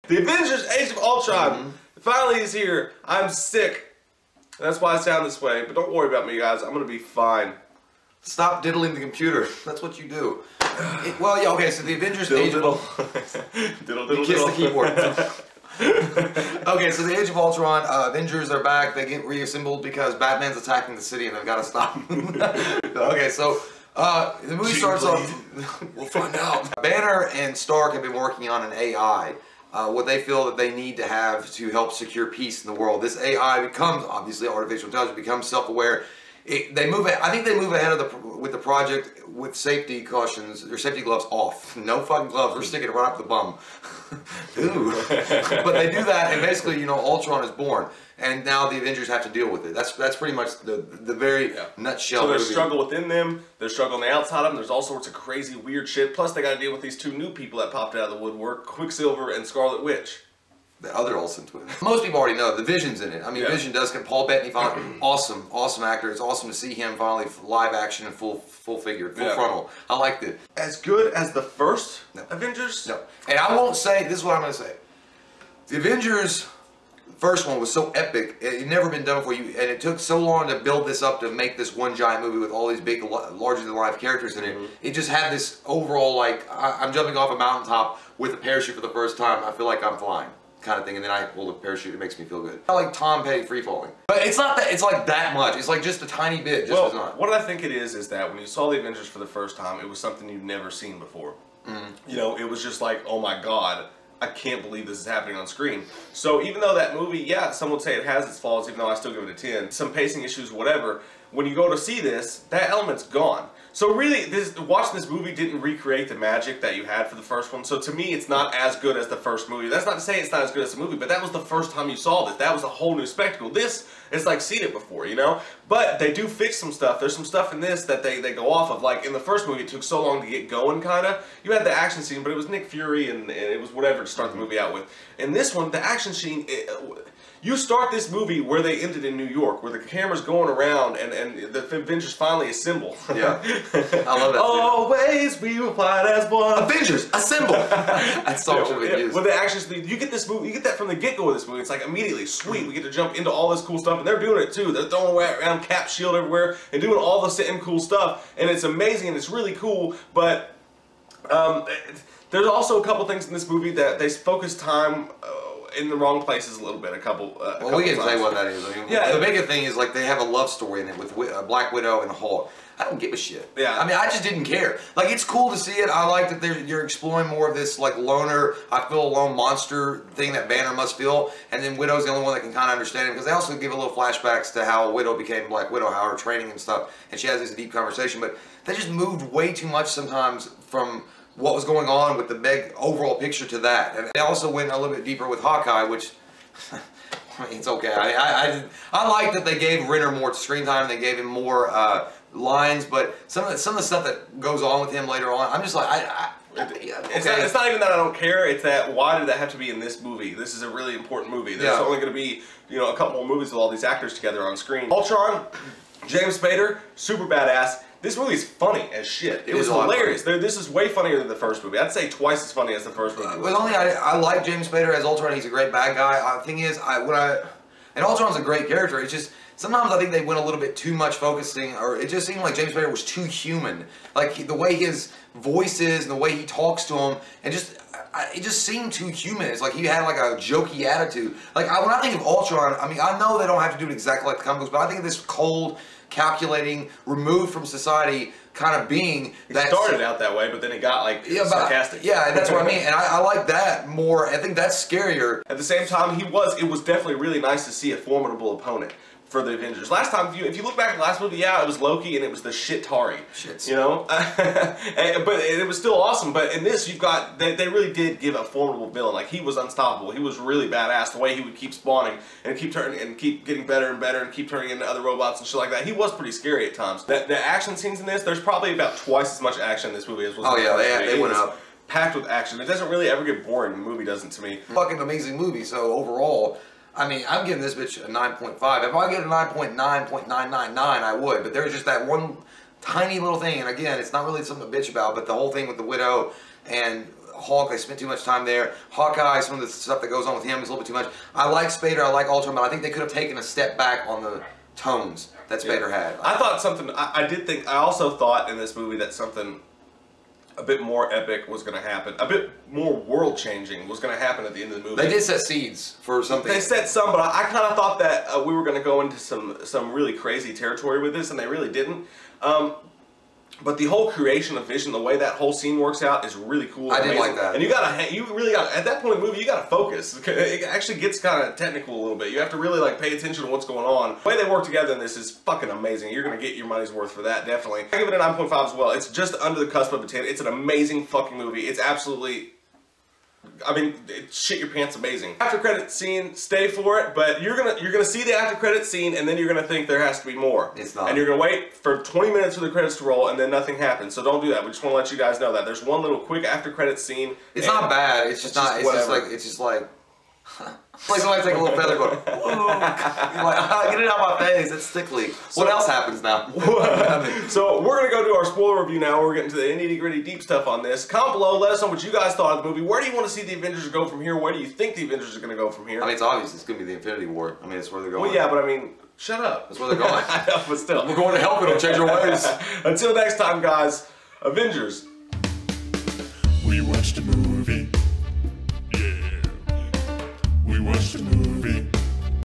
The Avengers Age of Ultron finally is here. I'm sick. That's why I sound this way. But don't worry about me, guys. I'm going to be fine. Stop diddling the computer. That's what you do. Well, yeah, okay, so the Avengers Age of Ultron. Kiss the keyboard. Okay, so the Age of Ultron, Avengers are back. They get reassembled because Batman's attacking the city and they've got to stop him. Okay, so the movie starts off. We'll find out. Banner and Stark have been working on an AI. What they feel that they need to have to help secure peace in the world. This AI becomes, obviously, artificial intelligence, becomes self-aware. They move. I think they move ahead of with the project with safety cautions, their safety gloves off. No fucking gloves. We're sticking it right up the bum. Ooh. But they do that, and basically, you know, Ultron is born, and now the Avengers have to deal with it. That's pretty much the very nutshell. So there's struggle within them. There's struggle on the outside of them. There's all sorts of crazy, weird shit. Plus, they got to deal with these two new people that popped out of the woodwork: Quicksilver and Scarlet Witch. The other Olsen twins. Most people already know the Vision's in it. I mean, Vision does get Paul Bettany finally. Awesome actor. It's awesome to see him finally live action and full figure, full frontal. I liked it. As good as the first Avengers? No. And I won't say, this is what I'm going to say. The Avengers first one was so epic. It had never been done before. And it took so long to build this up to make this one giant movie with all these big, larger than life characters in it. It just had this overall, like, I'm jumping off a mountaintop with a parachute for the first time. I feel like I'm flying. Kind of thing, and then I pull the parachute. It makes me feel good. I like Tom Petty free falling, but it's not that. It's like that much. It's like just a tiny bit. Just well, not. What I think it is that when you saw the Avengers for the first time, it was something you've never seen before. You know, it was just like, oh my god, I can't believe this is happening on screen. So even though that movie, yeah, some would say it has its flaws, even though I still give it a 10. Some pacing issues, whatever. When you go to see this, that element's gone. So really, watching this movie didn't recreate the magic that you had for the first one. So to me, it's not as good as the first movie. That's not to say it's not as good as the movie, but that was the first time you saw this. That was a whole new spectacle. This is like seen it before, you know? But they do fix some stuff. There's some stuff in this that they go off of. Like in the first movie, it took so long to get going, kind of. You had the action scene, but it was Nick Fury and it was whatever to start the movie out with. In this one, the action scene... You start this movie where they ended in New York, where the camera's going around and the Avengers finally assemble. Yeah, I love that. Always we will fight as one. Avengers assemble. That's so much we use. When they actually, you get this movie, you get that from the get-go of this movie. It's like immediately sweet. We get to jump into all this cool stuff, and they're doing it too. They're throwing around Cap shield everywhere and doing all the same cool stuff, and it's amazing and it's really cool. But there's also a couple things in this movie that they focus time. In the wrong places a little bit, well, we can say what that is. I mean, the bigger thing is like they have a love story in it with Black Widow and the Hulk. I don't give a shit. Yeah. I mean, I just didn't care. Like, it's cool to see it. I like that you're exploring more of this like loner, I feel alone monster thing that Banner must feel, and then Widow's the only one that can kind of understand it because they also give a little flashbacks to how Widow became Black Widow, how her training and stuff, and she has this deep conversation. But they just moved way too much sometimes from what was going on with the big overall picture to that. And they also went a little bit deeper with Hawkeye, which, I mean, it's okay. I like that they gave Renner more screen time, they gave him more lines, but some of the stuff that goes on with him later on, I'm just like, It's not even that I don't care, it's that why did that have to be in this movie? This is a really important movie. There's only going to be, you know, a couple more movies with all these actors together on screen. Ultron, James Spader, super badass. This movie is funny as shit. It was hilarious. This is way funnier than the first movie. I'd say twice as funny as the first movie. But only I like James Spader as Ultron. He's a great bad guy. The thing is, and Ultron's a great character. It's just sometimes I think they went a little bit too much focusing, or it just seemed like James Spader was too human. Like the way his voice is and the way he talks to him, and it just seemed too human. It's like he had like a jokey attitude. Like when I think of Ultron, I mean, I know they don't have to do it exactly like the comic books, but I think of this cold, calculating, removed from society kind of being. It started out that way, but then it got like sarcastic. Yeah, that's what I mean, and I like that more. I think that's scarier. At the same time, it was definitely really nice to see a formidable opponent for the Avengers. Last time, if you look back at the last movie, yeah, it was Loki and it was the shit-tari. Shits. You know? But it was still awesome. But in this, you've got, they really did give a formidable villain. Like, he was unstoppable. He was really badass. The way he would keep spawning and keep turning and keep getting better and better and keep turning into other robots and shit like that. He was pretty scary at times. The action scenes in this, there's probably about twice as much action in this movie as was in the first movie. They went up. Packed with action. It doesn't really ever get boring. The movie doesn't to me. Fucking amazing movie. So overall, I mean, I'm giving this bitch a 9.5. If I get a 9.9.999, I would. But there's just that one tiny little thing. And again, it's not really something to bitch about, but the whole thing with the Widow and Hulk, they spent too much time there. Hawkeye, some of the stuff that goes on with him is a little bit too much. I like Spader, I like Ultron, but I think they could have taken a step back on the tones that Spader had. I thought something, I also thought in this movie that something a bit more epic was going to happen. A bit more world-changing was going to happen at the end of the movie. They did set seeds for something. They set some, but I kind of thought that we were going to go into some really crazy territory with this, and they really didn't. But the whole creation of Vision, the way that whole scene works out, is really cool. I did like that. And you really got at that point in the movie, you got to focus. It actually gets kind of technical a little bit. You have to really like pay attention to what's going on. The way they work together in this is fucking amazing. You're gonna get your money's worth for that, definitely. I give it a 9.5 as well. It's just under the cusp of a 10. It's an amazing fucking movie. It's absolutely. I mean, shit your pants amazing. After credit scene, stay for it, but you're gonna see the after credit scene and then you're gonna think there has to be more. It's not. And you're gonna wait for 20 minutes for the credits to roll and then nothing happens. So don't do that. We just want to let you guys know that the's one little quick after credit scene. It's not bad. It's just not. It's just like. Like somebody take a little feather going, whoa, like, get it out of my face, it's stickly. So, what else happens now? So we're going to go do our spoiler review now. We're getting to the nitty-gritty deep stuff on this. Comment below, let us know what you guys thought of the movie. Where do you want to see the Avengers go from here? Where do you think the Avengers are going to go from here? I mean, it's obvious it's going to be the Infinity War. I mean, it's where they're going. Well, yeah, but I mean, shut up. That's where they're going. I know, but still. We're going to help it, it'll change our ways. Until next time, guys, Avengers. We watched a movie. Yeah. We watched a movie.